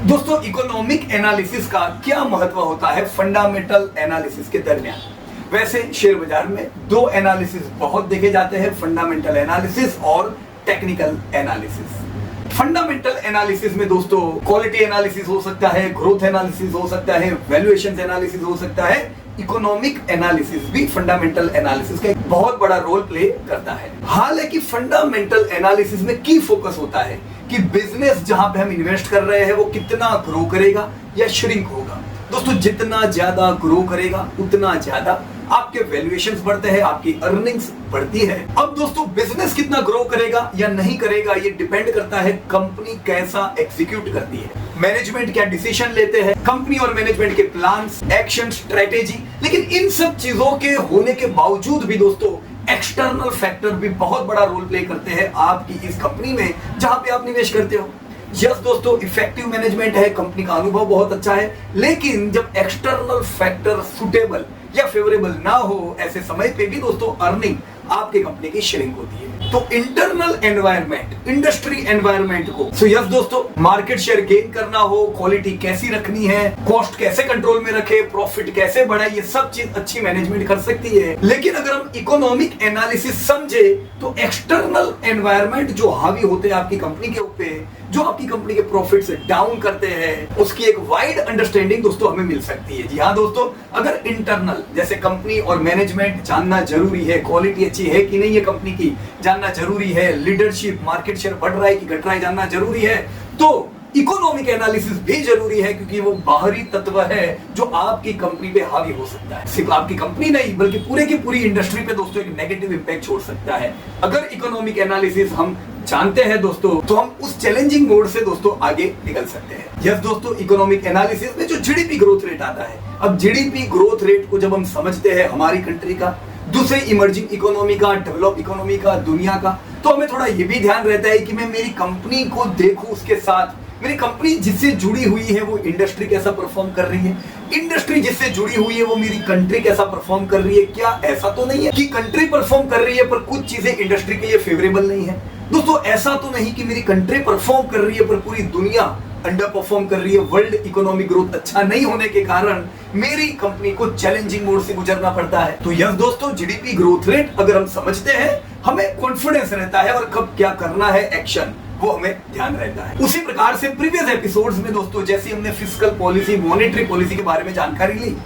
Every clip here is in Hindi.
दोस्तों इकोनॉमिक एनालिसिस का क्या महत्व होता है फंडामेंटल एनालिसिस के दरमियान। वैसे शेयर बाजार में दो एनालिसिस बहुत देखे जाते हैं, फंडामेंटल एनालिसिस और टेक्निकल एनालिसिस। फंडामेंटल एनालिसिस में दोस्तों क्वालिटी एनालिसिस हो सकता है, ग्रोथ एनालिसिस हो सकता है, वैल्यूएशन एनालिसिस हो सकता है। इकोनॉमिक एनालिसिस भी फंडामेंटल एनालिसिस का एक बहुत बड़ा रोल प्ले करता है। हालांकि फंडामेंटल एनालिसिस में की फोकस होता है कि बिजनेस जहां पे हम इन्वेस्ट कर रहे हैं वो कितना ग्रो करेगा या श्रिंक होगा। दोस्तों जितना ज्यादा ग्रो करेगा उतना ज्यादा आपके वैल्यूएशंस बढ़ते हैं, आपकी अर्निंग्स बढ़ती है। अब दोस्तों बिजनेस कितना ग्रो करेगा या नहीं करेगा ये डिपेंड करता है कंपनी कैसा एग्जीक्यूट करती है, मैनेजमेंट क्या डिसीजन लेते हैं, कंपनी और मैनेजमेंट के प्लान्स, एक्शन, स्ट्रेटेजी। लेकिन इन सब चीजों के होने के बावजूद भी दोस्तों एक्सटर्नल फैक्टर भी बहुत बड़ा रोल प्ले करते हैं आपकी इस कंपनी में जहां पे आप निवेश करते हो। यस दोस्तों इफेक्टिव मैनेजमेंट है, कंपनी का अनुभव बहुत अच्छा है, लेकिन जब एक्सटर्नल फैक्टर सुटेबल या फेवरेबल ना हो ऐसे समय पे भी दोस्तों अर्निंग आपकी कंपनी की श्रिंक होती है। तो इंटरनल एनवायरनमेंट, इंडस्ट्री एनवायरनमेंट को यस दोस्तों मार्केट शेयर गेन करना हो, क्वालिटी कैसी रखनी है, कॉस्ट कैसे कंट्रोल में रखे, प्रॉफिट कैसे बढ़ाए, ये सब चीज अच्छी मैनेजमेंट कर सकती है। लेकिन अगर हम इकोनॉमिक एनालिसिस समझे तो एक्सटर्नल एनवायरनमेंट जो हावी होते हैं आपकी कंपनी के ऊपर, जो आपकी कंपनी के प्रॉफिट से डाउन करते हैं, उसकी एक वाइड अंडरस्टैंडिंग दोस्तों हमें मिल सकती है। जी हाँ दोस्तों, अगर इंटरनल जैसे कंपनी और मैनेजमेंट जानना जरूरी है, क्वालिटी अच्छी है कि नहीं है कंपनी की जानना जरूरी है, लीडरशिप मार्केट शेयर बढ़ रहा है कि घट रहा है जानना जरूरी है, तो इकोनॉमिक एनालिसिस भी जरूरी है क्योंकि वो बाहरी तत्व है जो आपकी कंपनी पे हावी हो सकता है। सिर्फ आपकी कंपनी नहीं बल्कि पूरे की पूरी इंडस्ट्री पे दोस्तों एक नेगेटिव इंपैक्ट छोड़ सकता है। अगर इकोनॉमिक एनालिसिस हम जानते हैं दोस्तों तो हम उस चैलेंजिंग मोड से दोस्तों आगे निकल सकते हैं। यस दोस्तों इकोनॉमिक एनालिसिस में जो जीडीपी ग्रोथ रेट आता है, अब जीडीपी ग्रोथ रेट को जब हम समझते हैं हमारी कंट्री का, दूसरे इमर्जिंग इकोनॉमी का, डेवलप इकोनॉमी का, दुनिया का, तो हमें थोड़ा ये भी ध्यान रहता है कि मैं मेरी कंपनी को देखूं, उसके साथ मेरी कंपनी जिससे जुड़ी हुई है वो इंडस्ट्री कैसा परफॉर्म कर रही है, इंडस्ट्री जिससे जुड़ी हुई है वो मेरी कंट्री कैसा परफॉर्म कर रही है। क्या ऐसा तो नहीं है कि कंट्री परफॉर्म कर रही है पर कुछ चीजें इंडस्ट्री के लिए फेवरेबल नहीं है। दोस्तों ऐसा तो नहीं कि मेरी कंट्री परफॉर्म कर रही है पर पूरी दुनिया अंडर परफॉर्म कर रही है, वर्ल्ड इकोनॉमिक ग्रोथ अच्छा नहीं होने के कारण मेरी कंपनी को चैलेंजिंग मोड से गुजरना पड़ता है। तो यस दोस्तों जीडीपी ग्रोथ रेट अगर हम समझते हैं हमें कॉन्फिडेंस रहता है और कब क्या करना है, एक्शन वो हमें ध्यान रहता है। उसी प्रकार से प्रीवियस एपिसोड्स में दोस्तों जैसे हमने फिस्कल पॉलिसी, मॉनेटरी पॉलिसी के बारे में जानकारी ली,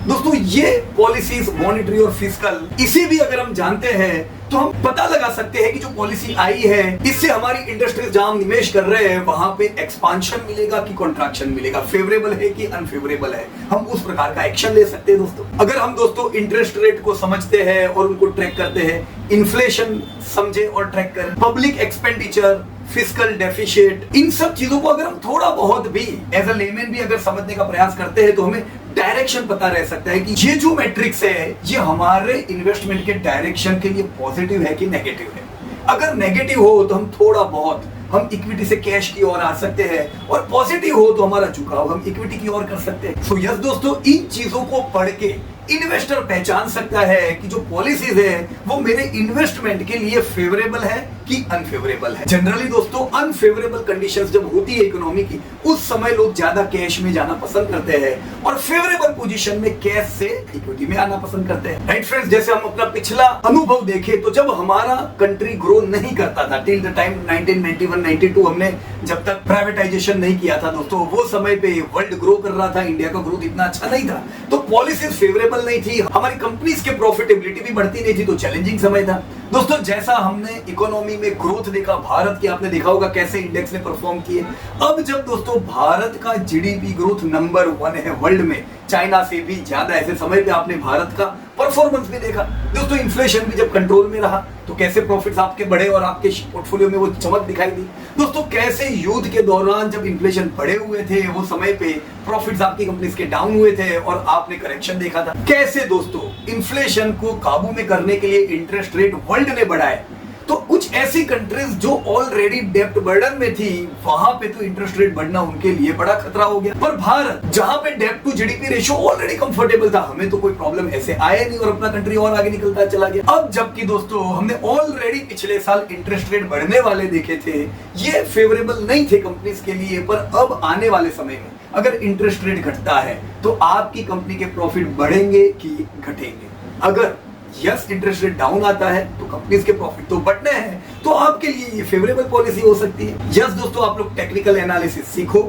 दोस्तों ये पॉलिसीज मॉनेटरी और फिस्कल इसे भी अगर हम जानते हैं तो हम पता लगा सकते हैं कि जो पॉलिसी आई है इससे हमारी इंडस्ट्रीज जहां हम निवेश कर रहे हैं वहां पे एक्सपांशन मिलेगा कि कॉन्ट्रैक्शन मिलेगा, फेवरेबल है कि अनफेवरेबल है, हम उस प्रकार का एक्शन ले सकते हैं। दोस्तों अगर हम दोस्तों इंटरेस्ट रेट को समझते हैं और उनको ट्रैक करते हैं, इन्फ्लेशन समझे और ट्रैक करें, पब्लिक एक्सपेंडिचर, फिस्कल डेफिसिट, इन सब चीजों को अगर हम थोड़ा बहुत भी एज अ लेमैन भी अगर समझने का प्रयास करते हैं तो हमें डायरेक्शन पता रह सकता है कि ये जो मैट्रिक्स है ये हमारे इन्वेस्टमेंट के डायरेक्शन के लिए पॉजिटिव है कि नेगेटिव है। अगर नेगेटिव हो तो हम थोड़ा बहुत हम इक्विटी से कैश की ओर आ सकते हैं और पॉजिटिव हो तो हमारा झुकाव हम इक्विटी की ओर कर सकते हैं। सो यस दोस्तों इन चीजों को पढ़ के इन्वेस्टर पहचान सकता है कि जो पॉलिसीज है वो मेरे इन्वेस्टमेंट के लिए फेवरेबल है कि अनफेवरेबल है। जनरली दोस्तों अनफेवरेबल कंडीशंस जब होती है इकोनॉमी की उस समय लोग ज्यादा कैश में जाना पसंद करते हैं और फेवरेबल पोजीशन में कैश से इक्विटी में आना पसंद करते हैं। राइट फ्रेंड्स, जैसे हम अपना पिछला अनुभव देखें तो जब हमारा कंट्री ग्रो नहीं करता था टिल द टाइम 1991-92 हमने जब तक प्राइवेटाइजेशन नहीं किया था दोस्तों, वो समय पे वर्ल्ड ग्रो कर रहा था, इंडिया का ग्रोथ इतना अच्छा नहीं था, तो पॉलिसीज फेवरेबल नहीं थी, हमारी कंपनीज के प्रॉफिटेबिलिटी भी बढ़ती नहीं थी, तो चैलेंजिंग समय था। दोस्तों जैसा हमने इकोनॉमी में ग्रोथ देखा भारत की, आपने देखा होगा कैसे इंडेक्स ने परफॉर्म किए। अब जब दोस्तों भारत का जीडीपी ग्रोथ नंबर 1 है वर्ल्ड में, चाइना से भी ज्यादा, ऐसे समय पे आपने भारत का परफॉर्मेंस भी देखा। दोस्तों इन्फ्लेशन भी जब कंट्रोल में रहा तो कैसे प्रॉफिट्स आपके बढ़े और आपके पोर्टफोलियो में वो चमक दिखाई दी। दोस्तों कैसे युद्ध के दौरान जब इन्फ्लेशन बढ़े हुए थे वो समय पे प्रॉफिट्स आपकी कंपनीज के डाउन हुए थे और आपने करेक्शन देखा था। कैसे दोस्तों इन्फ्लेशन को काबू में करने के लिए इंटरेस्ट रेट वर्ल्ड ने बढ़ाए तो कुछ ऐसी कंट्रीज जो ऑलरेडी डेब्ट बर्डन में थी, वहां पे तो इंटरेस्ट रेट बढ़ना उनके लिए बड़ा खतरा हो गया। पर भारत, जहां पे डेब्ट to GDP ratio already comfortable था, हमें तो कोई प्रॉब्लम ऐसे आया नहीं और अपना कंट्री और आगे निकलता चला गया। अब जबकि दोस्तों हमने ऑलरेडी पिछले साल इंटरेस्ट रेट बढ़ने वाले देखे थे, ये फेवरेबल नहीं थे कंपनीज के लिए, पर अब आने वाले समय में अगर इंटरेस्ट रेट घटता है तो आपकी कंपनी के प्रॉफिट बढ़ेंगे कि घटेंगे। अगर यस इंटरेस्ट रेट डाउन आता है तो कंपनीज के प्रॉफिट तो बढ़ने हैं, तो आपके लिए ये फेवरेबल पॉलिसी हो सकती है। यस दोस्तों, आप लोग टेक्निकल एनालिसिस सीखो,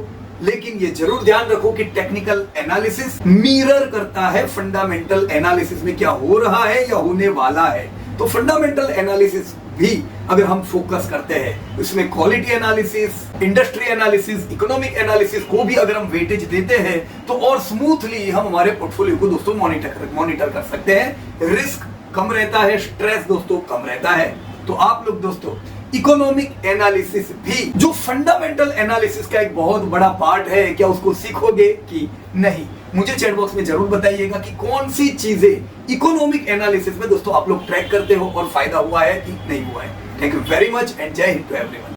लेकिन ये जरूर ध्यान रखो कि टेक्निकल एनालिसिस मिरर करता है फंडामेंटल एनालिसिस में क्या हो रहा है या होने वाला है। तो फंडामेंटल एनालिसिस भी अगर हम फोकस करते हैं, उसमें quality analysis, industry analysis, economic analysis को भी अगर हम वेटेज देते हैं तो और स्मूथली हम हमारे पोर्टफोलियो को दोस्तों मॉनिटर कर सकते हैं। रिस्क कम रहता है, स्ट्रेस दोस्तों कम रहता है। तो आप लोग दोस्तों इकोनॉमिक एनालिसिस भी, जो फंडामेंटल एनालिसिस का एक बहुत बड़ा पार्ट है, क्या उसको सीखोगे कि नहीं? मुझे चैट बॉक्स में जरूर बताइएगा कि कौन सी चीजें इकोनॉमिक एनालिसिस में दोस्तों आप लोग ट्रैक करते हो और फायदा हुआ है कि नहीं हुआ है। Thank you very much and जय हिंद टू एवरीवन।